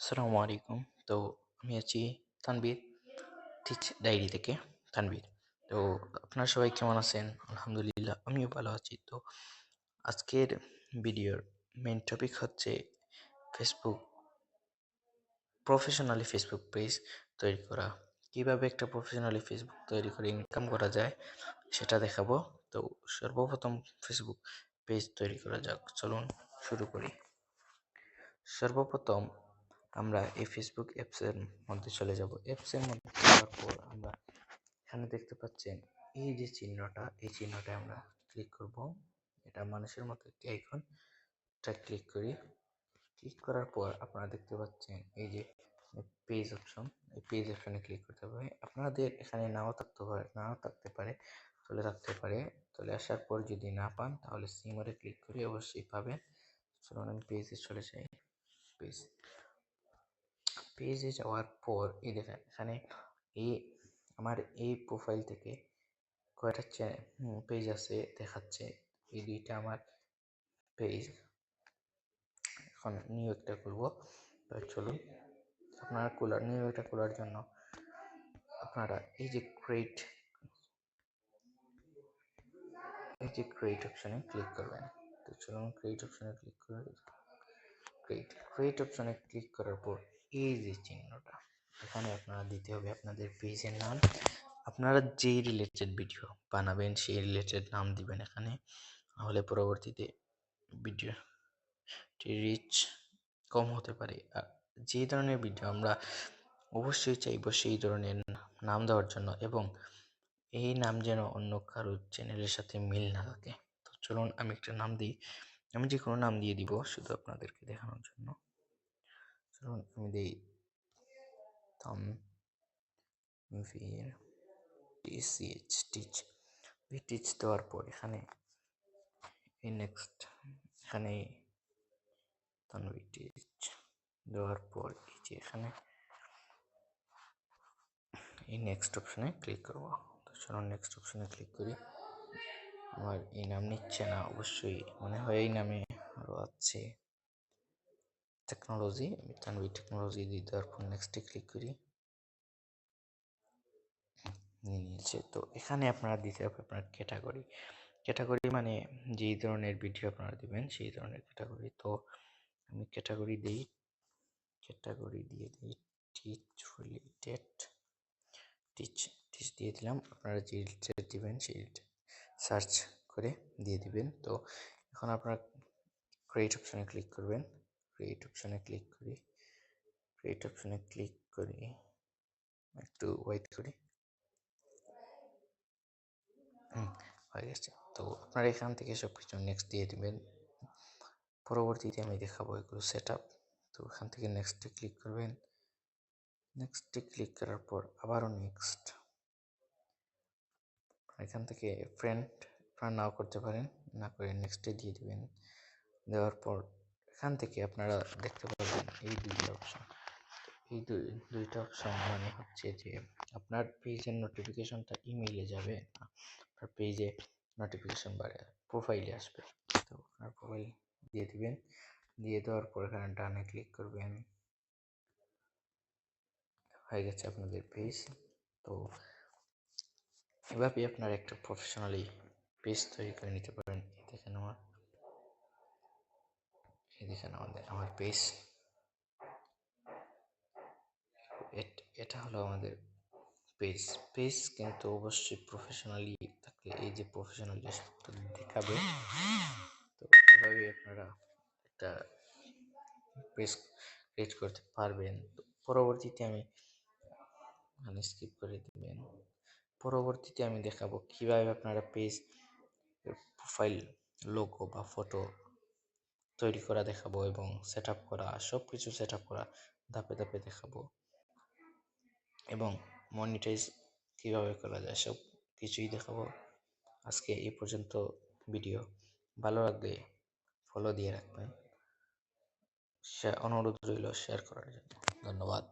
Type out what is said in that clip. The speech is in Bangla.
আসসালামু আলাইকুম। তো আমি আছি তানভীর, টিচ ডায়েরি থেকে তানভীর। তো আপনারা সবাই কেমন আছেন? আলহামদুলিল্লাহ আমিও ভালো আছি। তো আজকের ভিডিওর মেইন টপিক হচ্ছে ফেসবুক প্রফেশনালি ফেসবুক পেজ তৈরি করা। কিভাবে একটা প্রফেশনালি ফেসবুক তৈরি করে ইনকাম করা যায় সেটা দেখাবো। তো সর্বপ্রথম ফেসবুক পেজ তৈরি করা যাক, চলুন শুরু করি। সর্বপ্রথম আমরা এই ফেসবুক অ্যাপসের মধ্যে চলে যাব। অ্যাপসের মধ্যে যাওয়ার পর আমরা এখানে দেখতে পাচ্ছেন এই যে চিহ্নটা, এই চিহ্নটা আমরা ক্লিক করব। এটা মানুষের মতো একটি আইকন, এটা ক্লিক করি। ক্লিক করার পর আপনারা দেখতে পাচ্ছেন এই যে পেজ অপশন, এই পেজ অপশনে ক্লিক করতে হবে। আপনাদের এখানে নাও থাকতে পারে, চলে থাকতে পারে। চলে আসার পর যদি না পান তাহলে সিমরে ক্লিক করে অবশ্যই পাবেন। চলুন আমি পেজে চলে যাই। পেজে যাওয়ার পর এই দেখেন এখানে এই আমার এই প্রোফাইল থেকে কয়টা পেজ আছে দেখাচ্ছে। এই দুইটা আমার পেজ। এখন নিউ একটা খুলবো। চলুন আপনারা নিউ একটা খোলার জন্য আপনারা এই যে ক্রিয়েট অপশনে ক্লিক করবেন। তো চলুন ক্রিয়েট অপশনে ক্লিক করে ক্রিয়েট অপশনে ক্লিক করার পর এই যে চিহ্নটা, এখানে আপনারা দিতে হবে আপনাদের পেজের নাম। আপনারা যেই রিলেটেড ভিডিও বানাবেন সেই রিলেটেড নাম দিবেন এখানে, নাহলে পরবর্তীতে ভিডিওটি রিচ কম হতে পারে। আর যে ধরনের ভিডিও আমরা অবশ্যই চাইবো সেই ধরনের নাম দেওয়ার জন্য, এবং এই নাম যেন অন্য কারোর চ্যানেলের সাথে মিল না থাকে। তো চলুন আমি একটা নাম দিই, আমি যে কোনো নাম দিয়ে দিব শুধু আপনাদেরকে দেখানোর জন্য। চলুন আমি দিই তানভীর টিচ। টিচ দেওয়ার পর এখানে এই নেক্সট, এখানে তানভীর টিচ দেওয়ার পর এই যে এখানে এই নেক্সট অপশনে ক্লিক করব। তো চলুন নেক্সট অপশনে ক্লিক করি। আমার এই নাম নিচ্ছে না, অবশ্যই মনে হয় এই নামে আরও আছে টেকনোলজি। আমি তানভীর টেকনোলজি দিয়ে দেওয়ার পর নেক্সটে ক্লিক করি, নিয়ে নিয়েছে। তো এখানে আপনারা দিতে হবে আপনার ক্যাটাগরি মানে যেই ধরনের ভিডিও আপনারা দিবেন সেই ধরনের ক্যাটাগরি। তো আমি ক্যাটাগরি দিয়ে দিই টিচ রিলেটেড, টিচ দিয়ে দিলাম। আপনারা যে রিলেটেড দিবেন সেই সার্চ করে দিয়ে দিবেন। তো এখন আপনারা ক্রিয়েট অপশনে ক্লিক করবেন। ক্রিয়েট অপশনে ক্লিক করি, একটু ওয়েট করি। হয়ে গেছে। তো আপনারা এখান থেকে সব কিছু নেক্সট দিয়ে দিবেন। পরবর্তীতে আমি দেখাবো এগুলো সেট আপ। তো এখান থেকে নেক্সটে ক্লিক করবেন। নেক্সটে ক্লিক করার পর আবারও নেক্সট। এখান থেকে ফ্রেন্ড আপনারা নাও করতে পারেন, না করে নেক্সটে দিয়ে দিবেন। দেওয়ার পর এখান থেকে আপনারা দেখতে পাবেন এই দুইটা অপশন। এই দুইটা অপশন মানে হচ্ছে যে আপনার পেজের নোটিফিকেশনটা ইমেইলে যাবে, আপনার পেজে নোটিফিকেশন প্রোফাইলে আসবে। তো আপনার প্রোফাইল দিয়ে দিবেন। দিয়ে দেওয়ার পর এখানে ডানে ক্লিক করবেন। হয়ে গেছে আপনাদের পেজ। তো এভাবে আপনারা একটা প্রফেশনালি পেজ তৈরি করে নিতে পারেন। দেখেন আমার পেজ, এটা হলো আমাদের পেজ কিন্তু অবশ্যই প্রফেশনালি থাকলে এই যে প্রফেশনাল দেখাবে। তো এভাবে আপনারা একটা পেজ ক্রিয়েট করতে পারবেন। তো পরবর্তীতে আমি স্কিপ করে দিবেন। পরবর্তীতে আমি দেখাবো কিভাবে আপনারা পেজ প্রোফাইল লোগো বা ফটো তৈরি করা দেখাবো, এবং সেট আপ করা, সব কিছু সেট আপ করা ধাপে ধাপে দেখাবো, এবং মনিটাইজ কীভাবে করা যায় সব কিছুই দেখাবো। আজকে এই পর্যন্ত ভিডিও। ভালো লাগলে ফলো দিয়ে রাখবেন, অনুরোধ রইল শেয়ার করার জন্য। ধন্যবাদ।